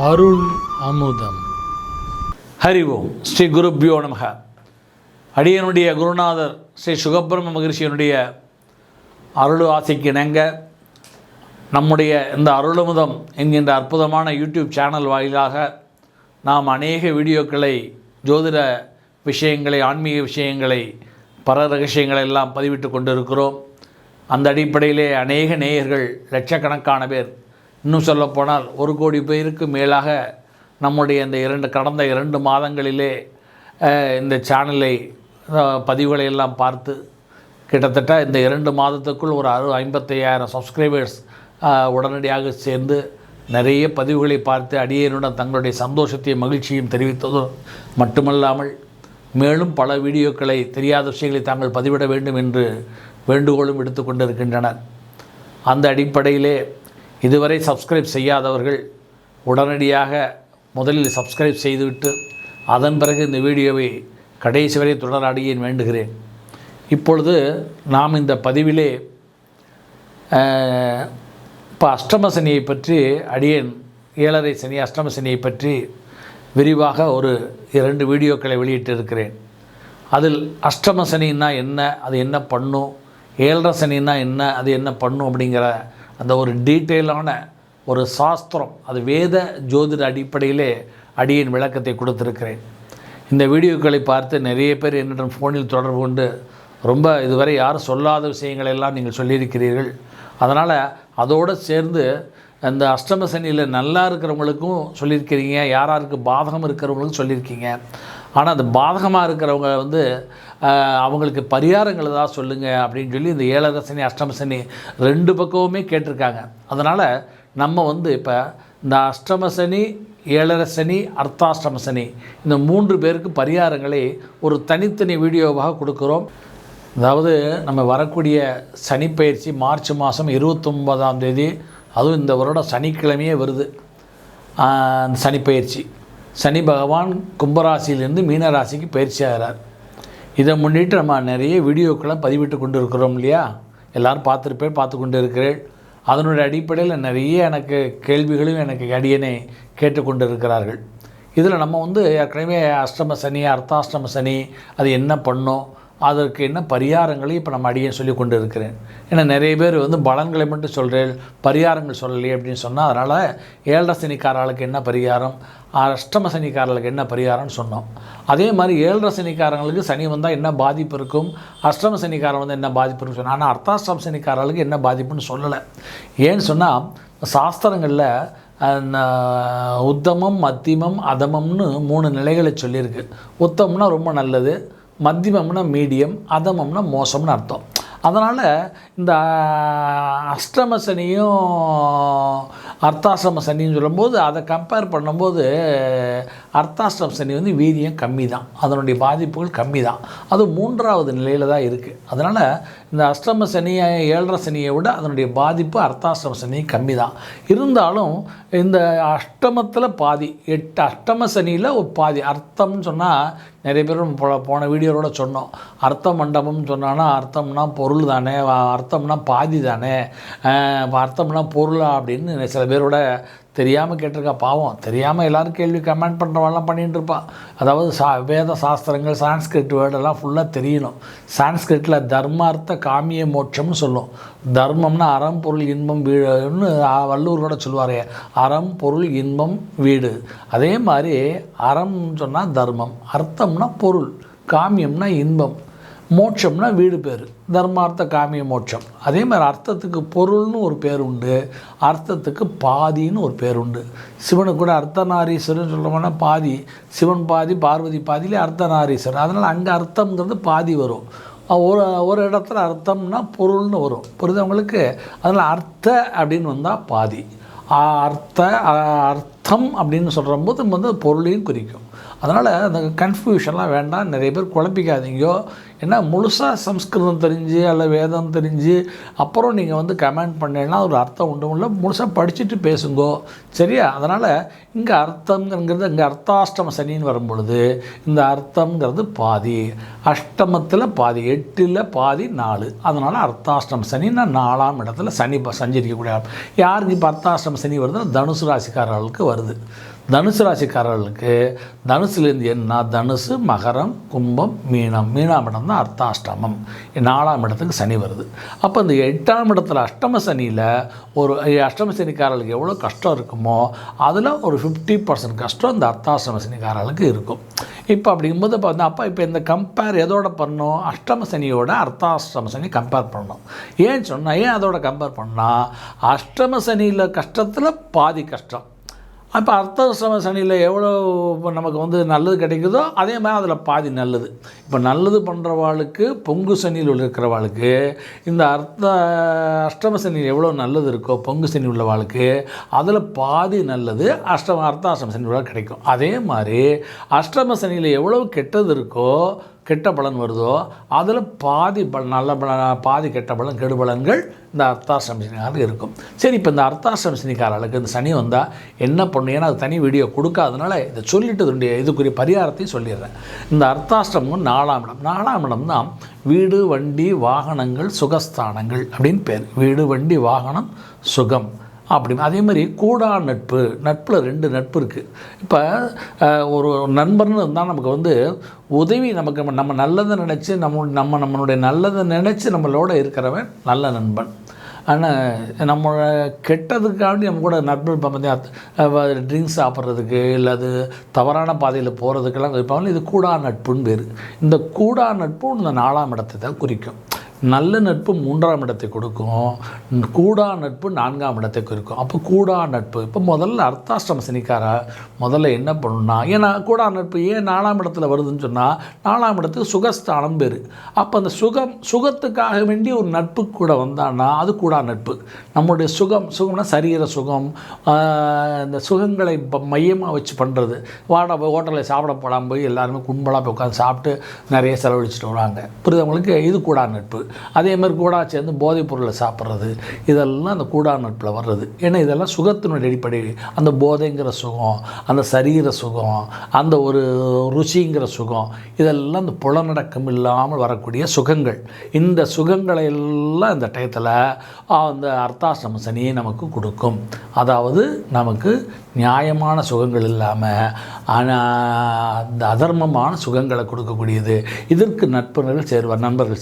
அருள் அமுதம். ஹரி ஓம். ஸ்ரீ குருப்யோ நமக. அடியனுடைய குருநாதர் ஸ்ரீ சுகபிரம்ம மகரிஷியனுடைய அருள் ஆசைக்கு இணங்க நம்முடைய இந்த அருளமுதம் என்கின்ற அற்புதமான யூடியூப் சேனல் வாயிலாக நாம் அநேக வீடியோக்களை, ஜோதிட விஷயங்களை, ஆன்மீக விஷயங்களை, பர ரகசியங்களை எல்லாம் பதிவிட்டு கொண்டிருக்கிறோம். அந்த அடிப்படையிலே அநேக நேயர்கள், லட்சக்கணக்கான பேர், இன்னும் சொல்லப்போனால் 1 கோடி பேருக்கு மேலாக நம்முடைய இந்த கடந்த 2 மாதங்களிலே இந்த சேனலை பதிவுகளை எல்லாம் பார்த்து கிட்டத்தட்ட இந்த 2 மாதத்துக்குள் ஒரு 55,000 சப்ஸ்கிரைபர்ஸ் உடனடியாக சேர்ந்து நிறைய பதிவுகளை பார்த்து அடியேனுடன் தங்களுடைய சந்தோஷத்தையும் மகிழ்ச்சியும் தெரிவித்தது மட்டுமல்லாமல் மேலும் பல வீடியோக்களை, தெரியாத விஷயங்களை தாங்கள் பதிவிட வேண்டும் என்று வேண்டுகோளும் எடுத்து கொண்டிருக்கின்றனர். அந்த அடிப்படையிலே இதுவரை சப்ஸ்கிரைப் செய்யாதவர்கள் உடனடியாக முதலில் சப்ஸ்கிரைப் செய்துவிட்டு அதன் பிறகு இந்த வீடியோவை கடைசி வரை தொடர அடியேன் வேண்டுகிறேன். இப்பொழுது நாம் இந்த பதிவிலே இப்போ அஷ்டம சனியை பற்றி, அடியேன் 7.5 சனி அஷ்டம சனியை பற்றி விரிவாக ஒரு 2 வீடியோக்களை வெளியிட்டிருக்கிறேன். அதில் அஷ்டம சனின்னா என்ன, அது என்ன பண்ணும், 7.5 சனின்னா என்ன, அது என்ன பண்ணும் அப்படிங்கிற அந்த ஒரு டீட்டெயிலான ஒரு சாஸ்திரம், அது வேத ஜோதிட அடிப்படையிலே அடியின் விளக்கத்தை கொடுத்துருக்கிறேன். இந்த வீடியோக்களை பார்த்து நிறைய பேர் என்னிடம் ஃபோனில் தொடர்பு கொண்டு ரொம்ப இதுவரை யாரும் சொல்லாத விஷயங்களெல்லாம் நீங்கள் சொல்லியிருக்கிறீர்கள். அதனால் அதோடு சேர்ந்து அந்த அஷ்டம சனியில் நல்லா இருக்கிறவங்களுக்கும் சொல்லியிருக்கிறீங்க, யாராருக்கு பாதகம் இருக்கிறவங்களுக்கும் சொல்லியிருக்கீங்க. ஆனால் அந்த பாதகமாக இருக்கிறவங்க அவங்களுக்கு பரிகாரங்கள் ஏதாவது சொல்லுங்கள் அப்படின்னு சொல்லி இந்த 7.5 சனி அஷ்டம சனி 2 பக்கமுமே கேட்டிருக்காங்க. அதனால் நம்ம இப்போ இந்த அஷ்டம சனி, 7.5 சனி, அர்த்தாஷ்டம சனி, இந்த 3 பேருக்கு பரிகாரங்களை ஒரு தனித்தனி வீடியோவாக கொடுக்குறோம். அதாவது நம்ம வரக்கூடிய சனிப்பயிற்சி மார்ச் மாதம் 29ஆம் தேதி, அதுவும் இந்த வருடம் சனிக்கிழமையே வருது. அந்த சனிப்பயிற்சி, சனி பகவான் கும்பராசியிலிருந்து மீனராசிக்கு பயிற்சி ஆகிறார். இதை முன்னிட்டு நம்ம நிறைய வீடியோக்களை பதிவிட்டு கொண்டு இருக்கிறோம் இல்லையா? எல்லோரும் பார்த்து கொண்டு இருக்கிறேன். அதனுடைய அடிப்படையில் நிறைய எனக்கு கேள்விகளும் எனக்கு அடியனை கேட்டுக்கொண்டு இருக்கிறார்கள். இதில் நம்ம ஏற்கனவே அஷ்டம சனி, அர்த்தாஷ்டம சனி அது என்ன பண்ணும், அதற்கு என்ன பரிகாரங்களையும் இப்போ நம்ம அடியே சொல்லி கொண்டு இருக்கிறேன். ஏன்னா நிறைய பேர் பலன்களை மட்டும் சொல்கிறேன், பரிகாரங்கள் சொல்லலையே அப்படின்னு சொன்னால், அதனால் 7.5 சனிக்காரர்களுக்கு என்ன பரிகாரம், அஷ்டம சனிக்காரர்களுக்கு என்ன பரிகாரம்னு சொன்னோம். அதே மாதிரி 7.5 சனிக்காரங்களுக்கு சனி வந்தால் என்ன பாதிப்பு இருக்கும், அஷ்டம சனிக்காரன் என்ன பாதிப்பு இருக்குன்னு சொன்னால், ஆனால் அர்த்தாஷ்டம சனிக்காரர்களுக்கு என்ன பாதிப்புன்னு சொல்லலை. ஏன்னு சொன்னால் சாஸ்திரங்களில் உத்தமம், மத்தியமம், அதமம்னு 3 நிலைகளை சொல்லியிருக்கு. உத்தமம்னா ரொம்ப நல்லது, மத்தியமம்னா மீடியம், அதமம்னா மோசம்னு அர்த்தம். அதனால் இந்த அஷ்டம சனியும் அர்த்தாஷ்டம சனின்னு சொல்லும்போது அதை கம்பேர் பண்ணும்போது அர்த்தாஷ்டம சனி வீரியம் கம்மி தான், அதனுடைய பாதிப்புகள் கம்மி தான். அது 3வது நிலையில் தான் இருக்குது. அதனால் இந்த அஷ்டம சனியை 7.5 சனியை விட அதனுடைய பாதிப்பு அர்த்தாஷ்டம சனி கம்மி தான். இருந்தாலும் இந்த அஷ்டமத்தில் பாதி, 8 அஷ்டம சனியில் ஒரு பாதி. அர்த்தம்னு சொன்னால் நிறைய பேரும் போன வீடியோவோட சொன்னோம், அர்த்த மண்டபம்னு சொன்னான்னா அர்த்தம்னா பொருள் தானே, அர்த்தம்னா பாதி தானே, அர்த்தம்னா பொருளா அப்படின்னு சில பேரோட தெரியாமல் கேட்டிருக்கா. பாவம், தெரியாமல் எல்லோரும் கேள்வி கமெண்ட் பண்ணுறவெல்லாம் பண்ணிகிட்டு இருப்பான். அதாவது வேத சாஸ்திரங்கள், சான்ஸ்கிரிட் வேர்டெல்லாம் ஃபுல்லாக தெரியணும். சான்ஸ்கிரிட்டில் தர்மார்த்த காமிய மோட்சம்னு சொல்லும். தர்மம்னா அறம், பொருள், இன்பம், வீடுன்னு வள்ளுவர் கூட சொல்லுவார். அறம், பொருள், இன்பம், வீடு. அதே மாதிரி அறம்னு சொன்னால் தர்மம், அர்த்தம்னா பொருள், காமியம்னா இன்பம், மோட்சம்னா வீடு பேர். தர்மார்த்த காமிய மோட்சம். அதே மாதிரி அர்த்தத்துக்கு பொருள்னு ஒரு பேர் உண்டு, அர்த்தத்துக்கு பாதின்னு ஒரு பேர் உண்டு. சிவனுக்கு கூட அர்த்தநாரீஸ்வரன் சொல்கிறோம்னா பாதி, சிவன் பாதி, பார்வதி பாதியிலே அர்த்தநாரீஸ்வரன். அதனால் அங்கே அர்த்தம்ங்கிறது பாதி வரும். ஒரு இடத்துல அர்த்தம்னா பொருள்னு வரும். புரிதவங்களுக்கு? அதனால் அர்த்த அப்படின்னு வந்தால் பாதி, அர்த்தம் அப்படின்னு சொல்கிற போது பொருளையும் குறிக்கும். அதனால் அந்த கன்ஃபியூஷன்லாம் வேண்டாம், நிறைய பேர் குழப்பிக்காதீங்கோ. ஏன்னா முழுசாக சம்ஸ்கிருதம் தெரிஞ்சு அல்ல வேதம் தெரிஞ்சு அப்புறம் நீங்கள் வந்து கமெண்ட் பண்ணீங்கன்னா ஒரு அர்த்தம் உண்டு இல்லை, முழுசாக படிச்சுட்டு பேசுங்கோ, சரியா? அதனால் இங்கே அர்த்தங்கிறது இங்கே அர்த்தாஷ்டம சனின்னு வரும்பொழுது இந்த அர்த்தங்கிறது பாதி, அஷ்டமத்தில் பாதி, 8ல் பாதி 4, அதனால் அர்த்தாஷ்டம சனின்னா 4ஆம் இடத்துல சனி சஞ்சரிக்கக்கூடிய. யாருக்கு இப்போ அர்த்தாஷ்டம சனி வருதுன்னா தனுசு ராசிக்காரர்களுக்கு வருது. தனுசு ராசிக்காரர்களுக்கு தனுசுலேருந்து என்ன, தனுசு, மகரம், கும்பம், மீனம். மீனாம் இடம் தான் அர்த்தாஷ்டமம், 4ஆம் இடத்துக்கு சனி வருது. அப்போ இந்த 8ஆம் இடத்துல அஷ்டம சனியில் ஒரு அஷ்டம சனிக்காரர்களுக்கு எவ்வளோ கஷ்டம் இருக்குமோ அதில் ஒரு 50% கஷ்டம் இந்த அர்த்தாஷ்டம சனிக்காரர்களுக்கு இருக்கும். இப்போ அப்படிங்கும்போது இப்போ இந்த கம்பேர் எதோட பண்ணணும், அஷ்டம சனியோட அர்த்தாஷ்டம சனி கம்பேர் பண்ணணும். ஏன் அதோட கம்பேர் பண்ணால் அஷ்டம சனியில் கஷ்டத்தில் பாதி கஷ்டம். அப்போ அர்த்தாஷ்டம சனியில் எவ்வளோ நமக்கு வந்து நல்லது கிடைக்குதோ அதே மாதிரி அதில் பாதி நல்லது. இப்போ நல்லது பண்ணுறவாளுக்கு பொங்கு சனியில் இருக்கிறவாளுக்கு இந்த அஷ்டம சனியில் எவ்வளோ நல்லது இருக்கோ பொங்கு சனி உள்ளவாளுக்கு அதில் பாதி நல்லது அர்த்தாஷ்டம சனி கிடைக்கும். அதே மாதிரி அஷ்டம சனியில் எவ்வளோ கெட்டது இருக்கோ, கெட்ட பலன் வருதோ அதில் பாதி நல்ல பாதி கெட்ட பலன் கெடு பலன்கள் இந்த அர்த்தாஷ்டம சனிக்காரர்களுக்கு இருக்கும். சரி, இப்போ இந்த அர்த்தாஷ்டம சனிக்காரர்களுக்கு இந்த சனி வந்தால் என்ன பண்ணணும்? ஏன்னா அது தனி வீடியோ கொடுக்காதனால இதை சொல்லிட்டு இதுக்குரிய பரிகாரத்தையும் சொல்லிடுறேன். இந்த அர்த்தாஷ்டமம் 4ஆம் இடம். 4ஆம் இடம் தான் வீடு, வண்டி, வாகனங்கள், சுகஸ்தானங்கள் அப்படின்னு பேர். வீடு, வண்டி, வாகனம், சுகம் அப்படி. அதே மாதிரி கூடா நட்பு, நட்பில் 2 நட்பு இருக்குது. இப்போ ஒரு நண்பர்னு இருந்தால் நமக்கு வந்து உதவி, நமக்கு நம்ம நல்லதை நினச்சி நம்மளுடைய நல்லதை நினச்சி நம்மளோட இருக்கிறவன் நல்ல நண்பன். ஆனால் நம்ம கெட்டதுக்காண்டி நம்ம கூட நட்பு இப்போ ட்ரிங்க்ஸ் சாப்பிட்றதுக்கு இல்லை அது தவறான பாதையில் போகிறதுக்கெல்லாம் இருப்பாங்க. இது கூடா நட்புன்னு பேர். இந்த கூடா நட்பு இந்த 4ஆம் இடத்தை தான் குறிக்கும். நல்ல நட்பு 3ஆம் இடத்தை கொடுக்கும், கூடா நட்பு 4ஆம் இடத்தை குறிக்கும். அப்போ கூடா நட்பு இப்போ முதல்ல அர்த்தாஷ்டம சனிக்காரா முதல்ல என்ன பண்ணணும்னா, ஏன்னா கூடா நட்பு ஏன் 4ஆம் இடத்துல வருதுன்னு சொன்னால் 4ஆம் இடத்துக்கு சுகஸ்தானம் பேர். அப்போ அந்த சுகத்துக்காக வேண்டி ஒரு நட்பு கூட வந்தான்னா அது கூடா நட்பு. நம்மளுடைய சுகம்னா சரீர சுகம், இந்த சுகங்களை மையமாக வச்சு பண்ணுறது. ஹோட்டலில் சாப்பிட போடாமல் போய் எல்லாருமே கும்பலாக போய் உட்காந்து சாப்பிட்டு நிறைய செலவழிச்சிட்டு வராங்க, புரியுதவங்களுக்கு? இது கூடா நட்பு. அதே மாதிரி கூடா சேர்ந்து போதைப் பொருளை சாப்பிட்றது, இதெல்லாம் அந்த கூடா நட்பில் வர்றது. ஏன்னா இதெல்லாம் சுகத்தினுடைய அடிப்படை. அந்த போதைங்கிற சுகம், அந்த சரீர சுகம், அந்த ஒரு ருசிங்கிற சுகம், இதெல்லாம் இந்த புலனடக்கம் இல்லாமல் வரக்கூடிய சுகங்கள். இந்த சுகங்களை எல்லாம் இந்த டயத்தில் அந்த அர்த்தாஷ்டம சனியை நமக்கு கொடுக்கும். அதாவது நமக்கு நியாயமான சுகங்கள் இல்லாமல் அந்த அதர்மமான சுகங்களை கொடுக்கக்கூடியது. இதற்கு நண்பர்கள்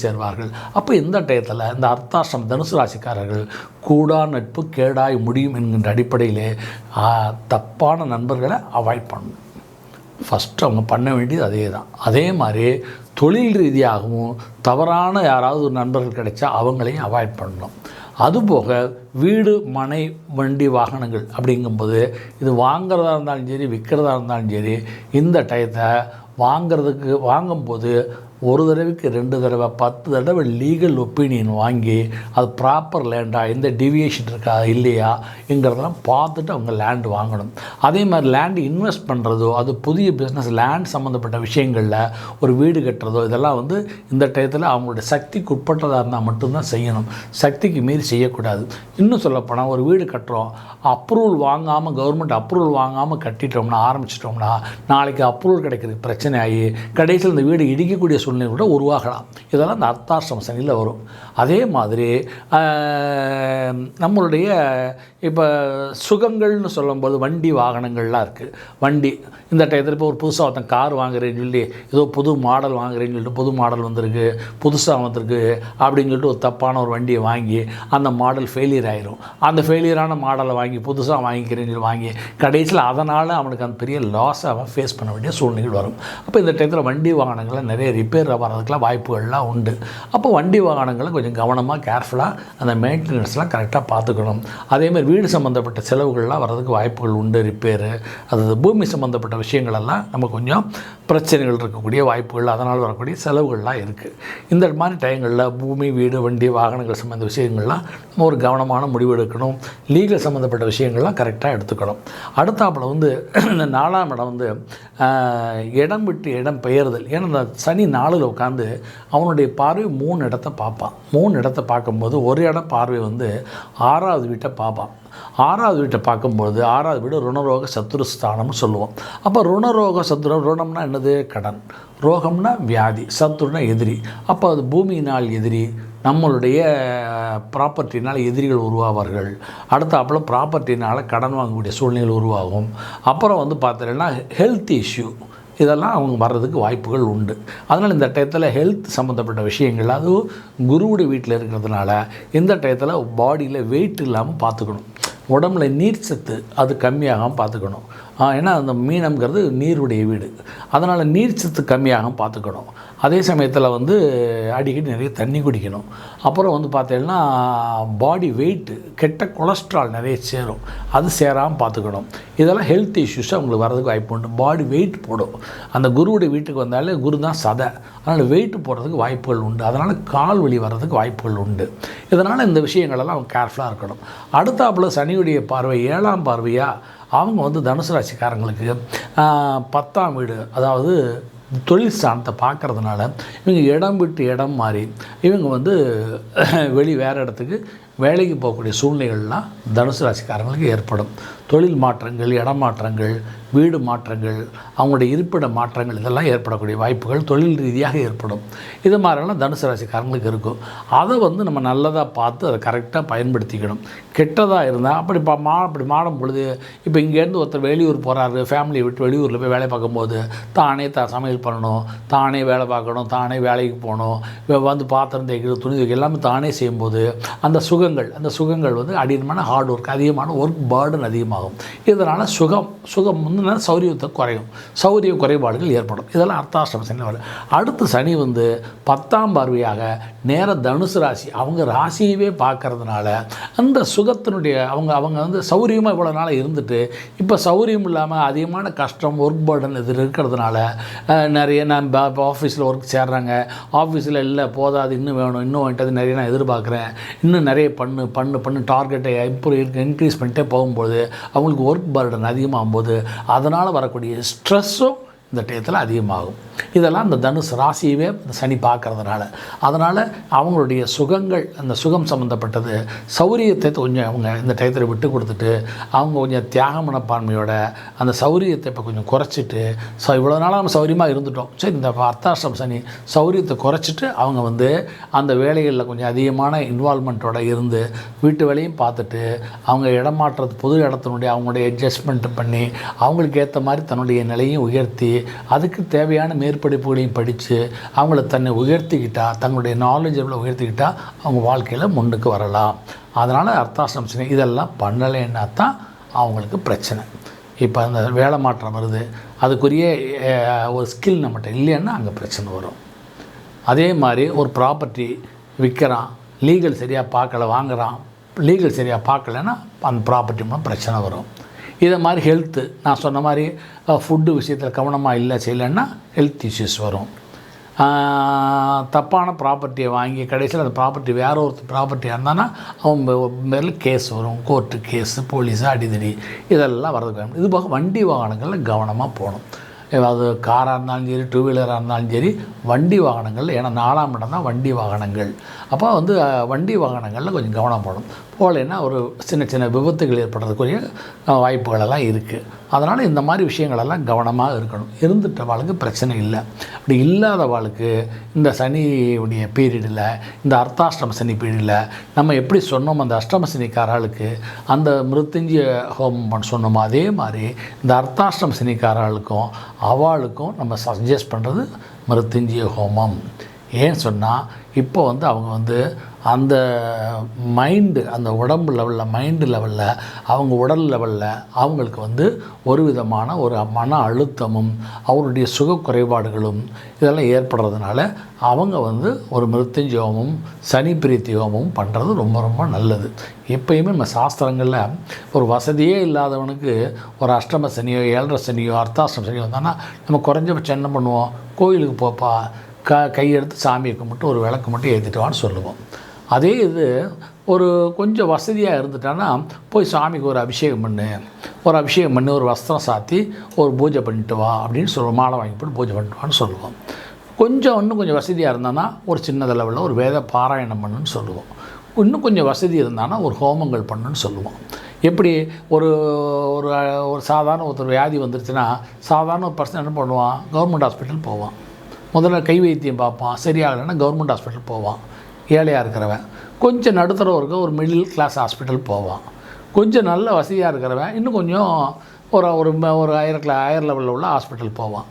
சேர்வார்கள். அப்போ இந்த டயத்தில் இந்த அர்த்தாஷ்டம தனுசு ராசிக்காரர்கள் கூடா நட்பு கேடாய் முடியும் என்கின்ற அடிப்படையிலே தப்பான நண்பர்களை அவாய்ட் பண்ணணும். ஃபஸ்ட்டு அவங்க பண்ண வேண்டியது அதே தான். அதே மாதிரி தொழில் ரீதியாகவும் தவறான யாராவது ஒரு நண்பர்கள் கிடைச்சா அவங்களையும் அவாய்ட் பண்ணணும். அதுபோக வீடு, மனை, வண்டி, வாகனங்கள் அப்படிங்கும்போது இது வாங்கிறதா இருந்தாலும் சரி விற்கிறதா இருந்தாலும் சரி இந்த டயத்தை வாங்கும்போது ஒரு தடவைக்கு 2 தடவை 10 தடவை லீகல் ஒப்பீனியன் வாங்கி அது ப்ராப்பர் லேண்டா, எந்த டிவியேஷன் இருக்கா இல்லையாங்கிறதெல்லாம் பார்த்துட்டு அவங்க லேண்டு வாங்கணும். அதே மாதிரி லேண்டு இன்வெஸ்ட் பண்ணுறதோ, அது புதிய பிஸ்னஸ் லேண்ட் சம்மந்தப்பட்ட விஷயங்களில் ஒரு வீடு கட்டுறதோ, இதெல்லாம் வந்து இந்த டயத்தில் அவங்களுடைய சக்திக்கு உட்பட்டதாக இருந்தால் மட்டும்தான் செய்யணும். சக்திக்கு மீறி செய்யக்கூடாது. இன்னும் சொல்லப்போனால் ஒரு வீடு கட்டுறோம், அப்ரூவல் வாங்காமல், கவர்மெண்ட் அப்ரூவல் வாங்காமல் கட்டிட்டோம்னா ஆரம்பிச்சிட்டோம்னா நாளைக்கு அப்ரூவல் கிடைக்கிறது பிரச்சனை ஆகி கடைசியில் இந்த வீடு இடிக்கக்கூடிய சூழ்நிலை கூட உருவாகலாம். இதெல்லாம் இந்த அர்த்தாஷ்டம சனியில் வரும். அதே மாதிரி நம்மளுடைய இப்போ சுகங்கள்னு சொல்லும்போது வண்டி, வாகனங்கள்லாம் இருக்குது. வண்டி இந்த டயத்தில் இப்போ ஒரு புதுசாக ஒருத்தன் கார் வாங்குறேன்னு சொல்லி ஏதோ புது மாடல் வாங்குறேன்னு சொல்லிட்டு புது மாடல் வந்திருக்கு, புதுசாக வந்திருக்கு அப்படின்னு சொல்லிட்டு ஒரு தப்பான ஒரு வண்டியை வாங்கி அந்த மாடல் ஃபெயிலியர் ஆகிரும். அந்த ஃபெயிலியரான மாடலை வாங்கி புதுசாக வாங்கிக்கிறேன்னு சொல்லி வாங்கி கடைசியில் அதனால் அவனுக்கு அந்த பெரிய லாஸை அவன் ஃபேஸ் பண்ண வேண்டிய சூழ்நிலைகள் வரும். அப்போ இந்த டயத்தில் வண்டி வாகனங்களை நிறைய ரிப்பேர் வர்றதுக்கெலாம் வாய்ப்புகள்லாம் உண்டு. அப்போ வண்டி வாகனங்களை கொஞ்சம் கவனமாக கேர்ஃபுல்லாக அந்த மெயின்டெனன்ஸ்லாம் கரெக்டாக பார்த்துக்கணும். அதேமாதிரி வீடு சம்மந்தப்பட்ட செலவுகள்லாம் வர்றதுக்கு வாய்ப்புகள் உண்டு. ரிப்பேரு, அதாவது பூமி சம்மந்தப்பட்ட விஷயங்களெல்லாம் நம்ம கொஞ்சம் பிரச்சனைகள் இருக்கக்கூடிய வாய்ப்புகள், அதனால் வரக்கூடிய செலவுகள்லாம் இருக்குது. இந்த மாதிரி டைங்களில் பூமி, வீடு, வண்டி, வாகனங்கள் சம்மந்த விஷயங்கள்லாம் நம்ம ஒரு கவனமான முடிவு எடுக்கணும். லீகல் சம்மந்தப்பட்ட விஷயங்கள்லாம் கரெக்டாக எடுத்துக்கணும். அடுத்தாப்பில் வந்து இந்த 4ஆம் இடம் வந்து இடம் விட்டு இடம் பெயர்தல். ஏன்னா இந்த சனி 4ல் உட்காந்து அவனுடைய பார்வை 3 இடத்த பார்ப்பான். 3 இடத்த பார்க்கும்போது ஒரு இடம் பார்வை வந்து 6வது வீட்டை பார்ப்பான். 6வது வீட்டை பார்க்கும்போது 6வது வீடு ருணரோக சத்துருஸ்தானம்னு சொல்லுவோம். அப்போ ருணரோக சத்துரு, ருணம்னா என்னது? கடன். ரோகம்னா வியாதி, சத்துருனா எதிரி. அப்போ அது பூமியினால் எதிரி, நம்மளுடைய ப்ராப்பர்ட்டினால் எதிரிகள் உருவாவார்கள். அடுத்தாப்பில் ப்ராப்பர்ட்டினால் கடன் வாங்கக்கூடிய சூழ்நிலைகள் உருவாகும். அப்புறம் வந்து பார்த்தீங்கன்னா ஹெல்த் இஷ்யூ, இதெல்லாம் அவங்க வர்றதுக்கு வாய்ப்புகள் உண்டு. அதனால் இந்த டயத்தில் ஹெல்த் சம்மந்தப்பட்ட விஷயங்கள், அதுவும் குருவுடைய வீட்டில் இருக்கிறதுனால இந்த டயத்தில் பாடியில் வெயிட் இல்லாமல் பார்த்துக்கணும். உடம்புல நீர் சத்து அது கம்மியாகாமல் பார்த்துக்கணும். ஏன்னா அந்த மீனம்ங்கிறது நீருடைய வீடு, அதனால் நீர் சத்து கம்மியாகாமல் பார்த்துக்கணும். அதே சமயத்தில் வந்து அடிக்கடி நிறைய தண்ணி குடிக்கணும். அப்புறம் வந்து பார்த்தீங்கன்னா பாடி வெயிட்டு, கெட்ட கொலஸ்ட்ரால் நிறைய சேரும், அது சேராமல் பார்த்துக்கணும். இதெல்லாம் ஹெல்த் இஷ்யூஸ் அவங்களுக்கு வர்றதுக்கு வாய்ப்பு உண்டு. பாடி வெயிட் போடும். அந்த குருவுடைய வீட்டுக்கு வந்தாலே குரு தான் சதை, அதனால் வெயிட் போடுறதுக்கு வாய்ப்புகள் உண்டு. அதனால் கால் வலி வர்றதுக்கு வாய்ப்புகள் உண்டு. இதனால் இந்த விஷயங்களெல்லாம் அவங்க கேர்ஃபுல்லாக இருக்கணும். அடுத்தாப்புல சனியுடைய பார்வை 7ஆம் பார்வையாக அவங்க வந்து தனுசு ராசிக்காரங்களுக்கு 10ஆம் வீடு, அதாவது தொழில் ஸ்தானத்தை பார்க்குறதுனால இவங்க இடம் விட்டு இடம் மாறி இவங்க வந்து வேறு இடத்துக்கு வேலைக்கு போகக்கூடிய சூழ்நிலைகள்லாம் தனுசு ராசிக்காரங்களுக்கு ஏற்படும். தொழில் மாற்றங்கள், இடம் மாற்றங்கள், வீடு மாற்றங்கள், அவங்களுடைய இருப்பிட மாற்றங்கள், இதெல்லாம் ஏற்படக்கூடிய வாய்ப்புகள் தொழில் ரீதியாக ஏற்படும். இது மாதிரிலாம் தனுசு ராசிக்காரங்களுக்கு இருக்கும். அதை வந்து நம்ம நல்லதாக பார்த்து அதை கரெக்டாக பயன்படுத்திக்கணும். கெட்டதாக இருந்தால் அப்படி மாறும் பொழுது, இப்போ இங்கேருந்து ஒருத்தர் வெளியூர் போகிறாரு, ஃபேமிலியை விட்டு வெளியூரில் போய் வேலை பார்க்கும்போது தானே சமையல் பண்ணணும், தானே வேலை பார்க்கணும், தானே வேலைக்கு போகணும், வந்து பாத்திரம் தேய்க்கிறது, துணி துவைக்க எல்லாமே தானே செய்யும்போது அந்த சுகங்கள் வந்து அதிகமான ஹார்ட் ஒர்க், அதிகமான ஒர்க் பேர்டன் அதிகமாகும். இதனால் சுகம் வந்து சௌரியத்தை குறையும், சௌரிய குறைபாடுகள் ஏற்படும். இதெல்லாம் அர்த்தாஷ்டம சனி வரும். அடுத்து சனி வந்து 10ஆம் பார்வையாக நேர தனுசு ராசி, அவங்க ராசியவே பார்க்கறதுனால அந்த சுகத்தினுடைய அவங்க வந்து சௌரியமாக இவ்வளோ நாளாக இருந்துட்டு இப்போ சௌரியம் இல்லாமல் அதிகமான கஷ்டம், ஒர்க் பேர்டன் இது இருக்கிறதுனால நிறைய நான் ஆஃபீஸில் ஒர்க் சேர்றாங்க. ஆஃபீஸில் இல்லை போதாது, இன்னும் வேணும், இன்னும் வந்துட்டு நிறைய நான் எதிர்பார்க்குறேன், இன்னும் நிறைய பண்ணு டார்கெட்டை இன்க்ரீஸ் பண்ணிட்டே போகும்போது அவங்களுக்கு ஒர்க் பர்டன் அதிகமாகும் போது அதனால் வரக்கூடிய ஸ்ட்ரெஸ்ஸும் இந்த டயத்தில் அதிகமாகும். இதெல்லாம் இந்த தனுசு ராசியவே இந்த சனி பார்க்கறதுனால, அதனால் அவங்களுடைய சுகங்கள், அந்த சுகம் சம்மந்தப்பட்டது சௌரியத்தை கொஞ்சம் அவங்க இந்த டயத்தில் விட்டு கொடுத்துட்டு அவங்க கொஞ்சம் தியாக மனப்பான்மையோட அந்த சௌரியத்தை இப்போ கொஞ்சம் குறைச்சிட்டு, இவ்வளோ நாளாக நம்ம சௌரியமாக இருந்துட்டோம், சரி இந்த அர்த்தாஷ்டம சனி சௌரியத்தை குறைச்சிட்டு அவங்க வந்து அந்த வேலைகளில் கொஞ்சம் அதிகமான இன்வால்மெண்ட்டோடு இருந்து வீட்டு வேலையும் பார்த்துட்டு அவங்க இடமாற்றது பொது இடத்தினுடைய அவங்களுடைய அட்ஜஸ்ட்மெண்ட் பண்ணி அவங்களுக்கு ஏற்ற மாதிரி தன்னுடைய நிலையும் உயர்த்தி அதுக்கு தேவையான மேற்படிப்புகளையும் படித்து அவங்கள தன்னை உயர்த்திக்கிட்டால், தங்களுடைய நாலேஜபில் உயர்த்திக்கிட்டால் அவங்க வாழ்க்கையில் முன்னுக்கு வரலாம். அதனால் அர்த்தாஷ்டம சனி இதெல்லாம் பண்ணலைன்னா தான் அவங்களுக்கு பிரச்சனை. இப்போ அந்த வேலை மாற்றம் வருது, அதுக்குரிய ஒரு ஸ்கில் நம்மகிட்ட இல்லைன்னா அங்கே பிரச்சனை வரும். அதே மாதிரி ஒரு ப்ராப்பர்ட்டி விற்கிறான், லீகல் சரியாக பார்க்கல, வாங்குகிறான், லீகல் சரியாக பார்க்கலன்னா அந்த ப்ராப்பர்ட்டி மூலம் பிரச்சனை வரும். இதை மாதிரி ஹெல்த்து, நான் சொன்ன மாதிரி ஃபுட்டு விஷயத்தில் கவனமாக இல்லை செய்யலைன்னா ஹெல்த் இஷ்யூஸ் வரும். தப்பான ப்ராப்பர்ட்டியை வாங்கி கடைசியில் அந்த ப்ராப்பர்ட்டி வேறு ஒரு ப்ராப்பர்ட்டியாக இருந்தானா அவங்க மேலே கேஸ் வரும், கோர்ட்டு கேஸு, போலீஸு, அடிதடி இதெல்லாம் வரதுக்கு வேணும். இது போக வண்டி வாகனங்களில் கவனமாக போகணும். அது காராக இருந்தாலும் சரி, டூ வீலராக இருந்தாலும் சரி, வண்டி வாகனங்கள், ஏன்னா 4ஆம் இடம் தான் வண்டி வாகனங்கள். அப்போ வந்து வண்டி வாகனங்களில் கொஞ்சம் கவனம் போடணும். போகலைன்னா ஒரு சின்ன விபத்துகள் ஏற்படுறதுக்குரிய வாய்ப்புகளெல்லாம் இருக்குது. அதனால் இந்த மாதிரி விஷயங்களெல்லாம் கவனமாக இருக்கணும். இருந்துட்ட வாழ்க்கை பிரச்சனை இல்லை. அப்படி இல்லாத வாழ்க்கை இந்த சனியுடைய பீரியடில், இந்த அர்த்தாஷ்டம சனி பீரியடில் நம்ம எப்படி சொன்னோம் அந்த அஷ்டம சனிக்காரர்களுக்கு அந்த மிருத்யுஞ்சய ஹோமம் சொன்னோமோ அதே மாதிரி இந்த அர்த்தாஷ்டம சனிக்காரர்களுக்கும் அவளுக்கும் நம்ம சஜஸ்ட் பண்ணுறது மிருத்யுஞ்சய ஹோமம். ஏன்னு சொன்னால் இப்போ வந்து அவங்க வந்து அந்த மைண்டு, அந்த உடம்பு லெவலில், மைண்டு லெவலில், அவங்க உடல் லெவலில் அவங்களுக்கு வந்து ஒரு விதமான ஒரு மன அழுத்தமும் அவருடைய சுக குறைபாடுகளும் இதெல்லாம் ஏற்படுறதுனால அவங்க வந்து ஒரு மிருத்யுஞ்சயோகமும் சனி பிரீத்தி யோகமும் பண்ணுறது ரொம்ப ரொம்ப நல்லது. எப்பயுமே நம்ம சாஸ்திரங்களில் ஒரு வசதியே இல்லாதவனுக்கு ஒரு அஷ்டம சனியோ 7.5 சனியோ அர்த்தாஷ்டம சனியோ வந்தான்னா நம்ம குறைஞ்சபட்சம் என்ன பண்ணுவோம், கோயிலுக்கு போப்பா, கையெடுத்து சாமியை கும்பிட்டு ஒரு விளக்கு மட்டும் ஏற்றிட்டு வான்னு சொல்லுவோம். அதே இது ஒரு கொஞ்சம் வசதியாக இருந்துட்டான்னா போய் சாமிக்கு ஒரு அபிஷேகம் பண்ணி ஒரு வஸ்திரம் சாத்தி ஒரு பூஜை பண்ணிட்டு வா அப்படின்னு சொல்லுவோம். மாலை வாங்கி போட்டு பூஜை பண்ணிட்டு வான்னு சொல்லுவோம். இன்னும் கொஞ்சம் வசதியாக இருந்தான்னா ஒரு சின்ன அளவில் ஒரு வேத பாராயணம் பண்ணுன்னு சொல்லுவோம். இன்னும் கொஞ்சம் வசதி இருந்தான்னா ஒரு ஹோமங்கள் பண்ணுன்னு சொல்லுவோம். எப்படி ஒரு ஒரு ஒரு சாதாரண ஒருத்தர் வியாதி வந்துருச்சுன்னா சாதாரண ஒரு பர்சன் என்ன பண்ணுவான், கவர்மெண்ட் ஹாஸ்பிட்டல் போவான். முதல்ல கை வைத்தியம் பார்ப்பான், சரியாகலைன்னா கவர்மெண்ட் ஹாஸ்பிட்டல் போவான். ஏழையாக இருக்கிறவன் கொஞ்சம் நடுத்தரம் இருக்க ஒரு மிடில் கிளாஸ் ஹாஸ்பிட்டல் போவான். கொஞ்சம் நல்ல வசதியாக இருக்கிறவன் இன்னும் கொஞ்சம் ஒரு ஒரு ஹையர் லெவலில் உள்ள ஹாஸ்பிட்டல் போவான்.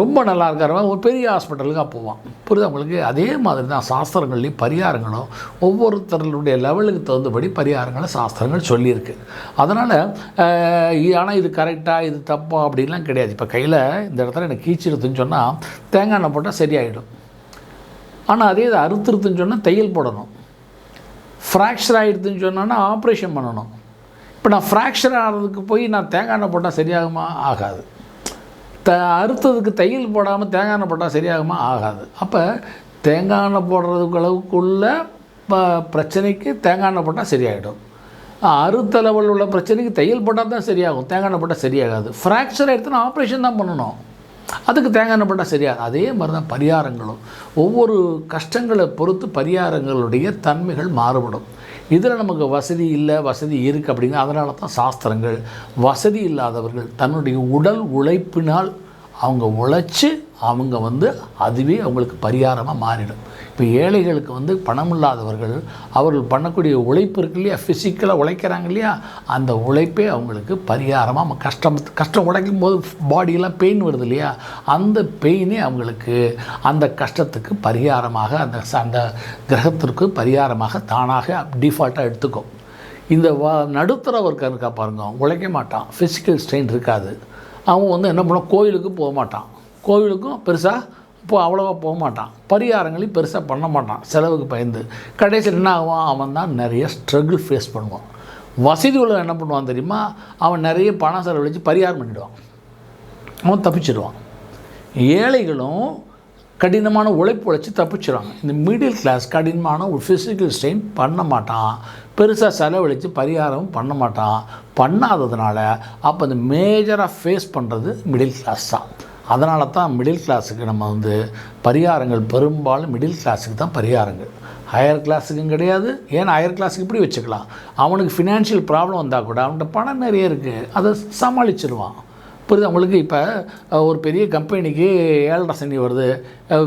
ரொம்ப நல்லா இருக்கிறவன் ஒரு பெரிய ஹாஸ்பிட்டலுக்கு போவான். புரியுது உங்களுக்கு? அதே மாதிரி தான் சாஸ்திரங்கள்லேயும் பரிகாரங்களும் ஒவ்வொருத்தர்களுடைய லெவலுக்கு தகுந்தபடி பரிகாரங்களை சாஸ்திரங்கள் சொல்லியிருக்கு. அதனால் ஆனால் இது கரெக்டாக இது தப்பா அப்படின்லாம் கிடையாது. இப்போ கையில் இந்த இடத்துல எனக்கு கீச்சிருதுன்னு சொன்னால் தேங்காய் எண்ணெய் போட்டால் சரியாயிடும். ஆனால் அதே இது அறுத்துருதுன்னு சொன்னால் தையல் போடணும். ஃப்ராக்சர் ஆகிடுதுன்னு சொன்னோன்னா ஆப்ரேஷன் பண்ணணும். இப்போ நான் ஃப்ராக்சர் ஆகிறதுக்கு போய் நான் தேங்காய் எண்ணெய் போட்டால் சரியாகுமா? ஆகாது. அறுத்ததுக்கு தையல் போடாமல் தேங்காய் எண்ணெய் போட்டால் சரியாகுமா? ஆகாது. அப்போ தேங்காய் எண்ணெய் போடுறதுக்கு அளவுக்குள்ள பிரச்சனைக்கு தேங்காய் எண்ணெய் போட்டால் சரியாயிடும். அறுத்த லெவலில் உள்ள பிரச்சனைக்கு தையல் போட்டால் தான் சரியாகும், தேங்காய் எண்ணெய் போட்டால் சரியாகாது. ஃப்ராக்சர் எடுத்துனா ஆப்ரேஷன் தான் பண்ணணும், அதுக்கு தேங்காய் எண்ணெய் போட்டால் சரியாது. அதே மாதிரி தான் பரிகாரங்களும் ஒவ்வொரு கஷ்டங்களை பொறுத்து பரிகாரங்களுடைய தன்மைகள் மாறுபடும். இதில் நமக்கு வசதி இல்லை, வசதி இருக்குது அப்படிங்கிற அதனால தான் சாஸ்திரங்கள் வசதி இல்லாதவர்கள் தன்னுடைய உடல் உழைப்பினால் அவங்க உழைச்சி அவங்க வந்து அதுவே அவங்களுக்கு பரிகாரமாக மாறிடும். இப்போ ஏழைகளுக்கு வந்து பணம் இல்லாதவர்கள் அவர்கள் பண்ணக்கூடிய உழைப்பு இருக்கு இல்லையா, ஃபிசிக்கலாக உழைக்கிறாங்க இல்லையா, அந்த உழைப்பே அவங்களுக்கு பரிகாரமாக கஷ்டம் உழைக்கும் போது பாடியெல்லாம் பெயின் வருது இல்லையா, அந்த பெயினே அவங்களுக்கு அந்த கஷ்டத்துக்கு பரிகாரமாக அந்த கிரகத்திற்கு பரிகாரமாக தானாக டிஃபால்ட்டாக எடுத்துக்கும். இந்த நடுத்தர ஒர்க்கர் இருக்கா பாருங்க, உழைக்க மாட்டான், ஃபிசிக்கல் ஸ்ட்ரெயின் இருக்காது, அவன் வந்து என்ன பண்ண கோயிலுக்கு போக மாட்டான், கோவிலுக்கும் பெருசாக அவ்வளோவா போக மாட்டான், பரிகாரங்களையும் பெருசாக பண்ண மாட்டான், செலவுக்கு பயந்து. கடைசியில் என்ன ஆகுவான், அவன் தான் நிறைய ஸ்ட்ரகிள் ஃபேஸ் பண்ணுவான். வசதி உள்ள என்ன பண்ணுவான் தெரியுமா, அவன் நிறைய பணம் செலவழித்து பரிகாரம் பண்ணிவிடுவான், அவன் தப்பிச்சிடுவான். ஏழைகளும் கடினமான உழைப்பு உழைச்சி தப்பிச்சிடுவாங்க. இந்த மிடில் கிளாஸ் கடினமான ஒரு ஃபிசிக்கல் ஸ்ட்ரெயின் பண்ண மாட்டான், பெருசாக செலவழித்து பரிகாரமும் பண்ண மாட்டான். பண்ணாததுனால அப்போ அந்த மேஜராக ஃபேஸ் பண்ணுறது மிடில் கிளாஸ் தான். அதனால தான் மிடில் கிளாஸுக்கு நம்ம வந்து பரிகாரங்கள் பெரும்பாலும் மிடில் கிளாஸுக்கு தான் பரிகாரங்கள், ஹையர் கிளாஸுக்கும் கிடையாது. ஏன்னா ஹையர் கிளாஸுக்கு இப்படி வச்சுக்கலாம், அவனுக்கு ஃபினான்ஷியல் ப்ராப்ளம் வந்தால் கூட அவன்கிட்ட பணம் நிறைய இருக்குது, அதை சமாளிச்சிடுவான். புரியுது உங்களுக்கு? இப்போ ஒரு பெரிய கம்பெனிக்கு 7.5 சனி வருது,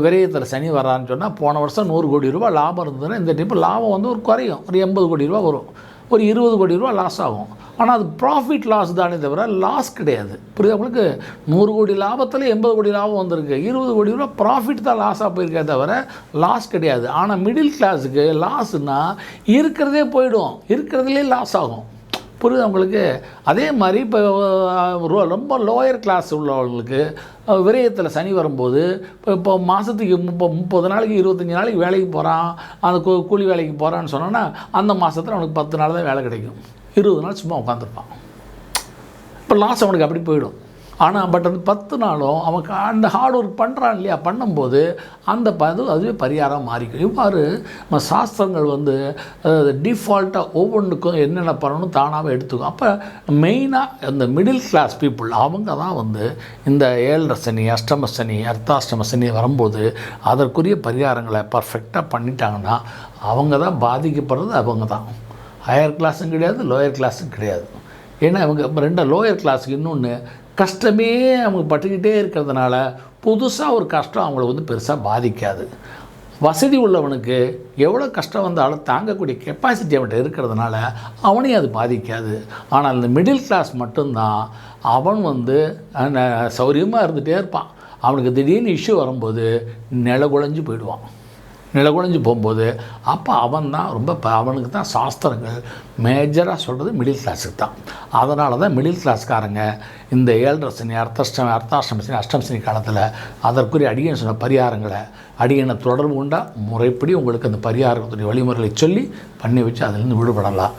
விரயத்தில் சனி வரான்னு சொன்னால் போன வருஷம் 100 கோடி ரூபா லாபம் இருந்ததுன்னா இந்த டைப்பு லாபம் வந்து ஒரு குறையும், ஒரு 80 கோடி ரூபா வரும், ஒரு 20 கோடி ரூபா லாஸ் ஆகும். ஆனால் அது ப்ராஃபிட் லாஸ் தானே தவிர லாஸ் கிடையாது. புரியுது உங்களுக்கு? 100 கோடி லாபத்தில் 80 கோடி லாபம் வந்திருக்கு, 20 கோடி ரூபா ப்ராஃபிட் தான் லாஸாக போயிருக்கே தவிர லாஸ் கிடையாது. ஆனால் மிடில் கிளாஸுக்கு லாஸ்னால் இருக்கிறதே போயிடும், இருக்கிறதுலே லாஸ் ஆகும். புரியுது உங்களுக்கு? அதே மாதிரி இப்போ ரொம்ப லோயர் கிளாஸ் உள்ளவங்களுக்கு விரயத்தில் சனி வரும்போது இப்போ மாதத்துக்கு 30 நாளைக்கு 25 நாளைக்கு வேலைக்கு போகிறான், அந்த கூலி வேலைக்கு போகிறான்னு சொன்னோன்னா அந்த மாதத்தில் அவனுக்கு 10 நாள் தான் வேலை கிடைக்கும், 20 நாள் சும்மா உட்காந்துருப்பான். இப்போ லாஸ் அவனுக்கு அப்படி போயிடும். ஆனால் பட் அந்த 10 நாளும் அவன் அந்த ஹார்ட் ஒர்க் பண்ணுறான் இல்லையா, பண்ணும்போது அந்த அதுவே பரிகாரம் மாறிக்கும். இவ்வாறு நம்ம சாஸ்திரங்கள் வந்து டிஃபால்ட்டாக ஒவ்வொன்றுக்கும் என்னென்ன பண்ணணும் தானாகவே எடுத்துக்கும். அப்போ மெயினாக இந்த மிடில் கிளாஸ் பீப்புள் அவங்க தான் வந்து இந்த 7.5 சனி, அஷ்டம சனி, அர்த்தாஷ்டம சனி வரும்போது அதற்குரிய பரிகாரங்களை பர்ஃபெக்டாக பண்ணிட்டாங்கன்னா அவங்க தான் பாதிக்கப்படுறது. அவங்க தான் ஹையர் கிளாஸும் கிடையாது, லோயர் கிளாஸும் கிடையாது. ஏன்னா அவங்க ரெண்டு லோயர் கிளாஸுக்கு இன்னொன்று கஷ்டமே அவங்க பட்டுக்கிட்டே இருக்கிறதுனால புதுசாக ஒரு கஷ்டம் அவங்கள வந்து பெருசாக பாதிக்காது. வசதி உள்ளவனுக்கு எவ்வளோ கஷ்டம் வந்தாலும் தாங்கக்கூடிய கெப்பாசிட்டி அவன்கிட்ட இருக்கிறதுனால அவனையும் அது பாதிக்காது. ஆனால் இந்த மிடில் கிளாஸ் மட்டும்தான் அவன் வந்து சௌரியமாக இருந்துகிட்டே இருப்பான், அவனுக்கு திடீர்னு இஷ்யூ வரும்போது நிலகுலைஞ்சு போயிடுவான். நிலகுலைஞ்சு போகும்போது அப்போ அவன் தான் ரொம்ப அவனுக்கு தான் சாஸ்திரங்கள் மேஜராக சொல்கிறது மிடில் கிளாஸுக்கு தான். அதனால தான் மிடில் கிளாஸ்காரங்க இந்த 7.5 சனி, அர்த்தாஷ்டம சனி, அஷ்டம சனி காலத்தில் அதற்குரிய அடியன் சொன்ன பரிகாரங்களை அடியனை தொடர்பு கொண்டா முறைப்படி உங்களுக்கு அந்த பரிகாரத்துடைய வழிமுறைகளை சொல்லி பண்ணி வச்சு அதிலேருந்து விடுபடலாம்.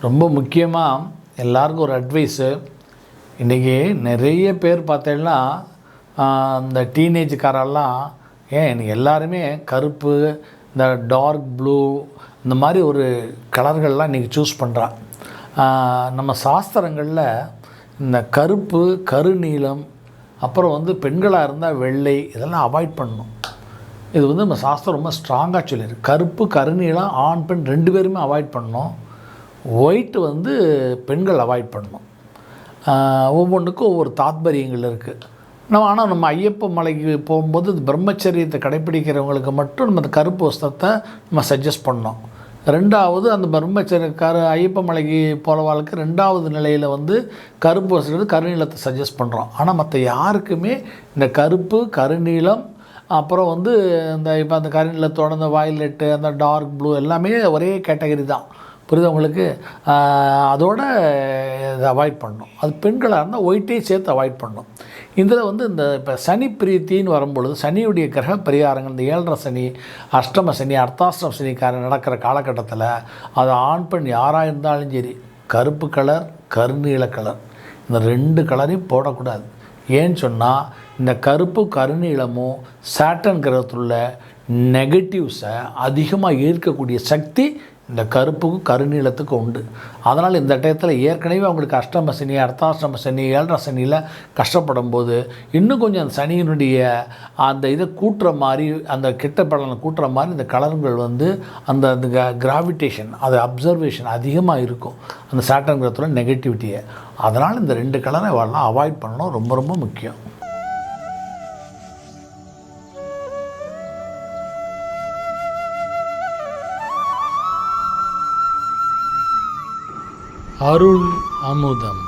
ரொம்ப முக்கியமாக எல்லாருக்கும் ஒரு அட்வைஸு, இன்றைக்கி நிறைய பேர் பார்த்தீங்கன்னா இந்த டீனேஜுக்காரெல்லாம் எனக்கு எல்லாருமே கருப்பு, இந்த டார்க் ப்ளூ, இந்த மாதிரி ஒரு கலர்கள்லாம் இன்றைக்கி சூஸ் பண்ணுறான். நம்ம சாஸ்திரங்களில் இந்த கருப்பு, கருநீலம், அப்புறம் பெண்களாக இருந்தால் வெள்ளை, இதெல்லாம் அவாய்ட் பண்ணணும். இது நம்ம சாஸ்திரம் ரொம்ப ஸ்ட்ராங்காக சொல்லியிருக்கு. கருப்பு, கருநீலம் ஆண் பெண் 2 பேருமே அவாய்ட் பண்ணணும். ஒயிட்டு பெண்கள் அவாய்ட் பண்ணணும். ஒவ்வொன்றுக்கும் ஒவ்வொரு தாத்பரியங்கள் இருக்குது. ஆனால் நம்ம ஐயப்ப மலைக்கு போகும்போது இந்த பிரம்மச்சரியத்தை கடைப்பிடிக்கிறவங்களுக்கு மட்டும் நம்ம அந்த கருப்பு வஸ்திரத்தை நம்ம சஜஸ்ட் பண்ணோம். 2வது அந்த பிரம்மச்சரிய ஐயப்ப மலைக்கு போகிறவாளுக்கு 2வது நிலையில் கருப்பு வஸ்திரம், கருநீளத்தை சஜஸ்ட் பண்ணுறோம். ஆனால் மற்ற யாருக்குமே இந்த கருப்பு, கருநீளம், அப்புறம் இந்த இப்போ அந்த கருநீளத்தோட அந்த வயலட்டு, அந்த டார்க் ப்ளூ எல்லாமே ஒரே கேட்டகரி தான். புரியுது உங்களுக்கு? அதோட இதை அவாய்ட் பண்ணணும். அது பெண்களாக இருந்தால் ஒயிட்டையும் சேர்த்து அவாய்ட் பண்ணணும். இதில் இந்த இப்போ சனி பிரீத்தின்னு வரும்பொழுது சனியுடைய கிரக பரிகாரங்கள், இந்த 7.5 சனி, அஷ்டம சனி, அர்த்தாஷ்டம சனிக்காரன் நடக்கிற காலகட்டத்தில் அது ஆண் பெண் யாராக இருந்தாலும் சரி, கருப்பு கலர், கருநீல கலர், இந்த 2 கலரையும் போடக்கூடாது. ஏன்னு சொன்னால் இந்த கருப்பு கருநீளமும் சாட்டர்ன் கிரகத்துள்ள நெகட்டிவ்ஸை அதிகமாக ஈர்க்கக்கூடிய சக்தி இந்த கருப்புக்கும் கருநீளத்துக்கும் உண்டு. அதனால் இந்த டயத்தில் ஏற்கனவே அவங்களுக்கு அஷ்டம சனி, அர்த்தாஷ்டம சனி, 7.5 சனியில் கஷ்டப்படும் போது இன்னும் கொஞ்சம் அந்த சனியினுடைய அந்த இதை கூட்டுற மாதிரி, அந்த கெட்ட பலனை கூட்டுற மாதிரி இந்த கலர்கள் அந்த கிராவிடேஷன், அது அப்சர்வேஷன் அதிகமாக இருக்கும் அந்த சாட்டர்ன் கிரகத்தோட நெகட்டிவிட்டியை. அதனால் இந்த 2 கலரை வரலாம் அவாய்ட் பண்ணணும். ரொம்ப ரொம்ப முக்கியம். அருள் அமுதம்.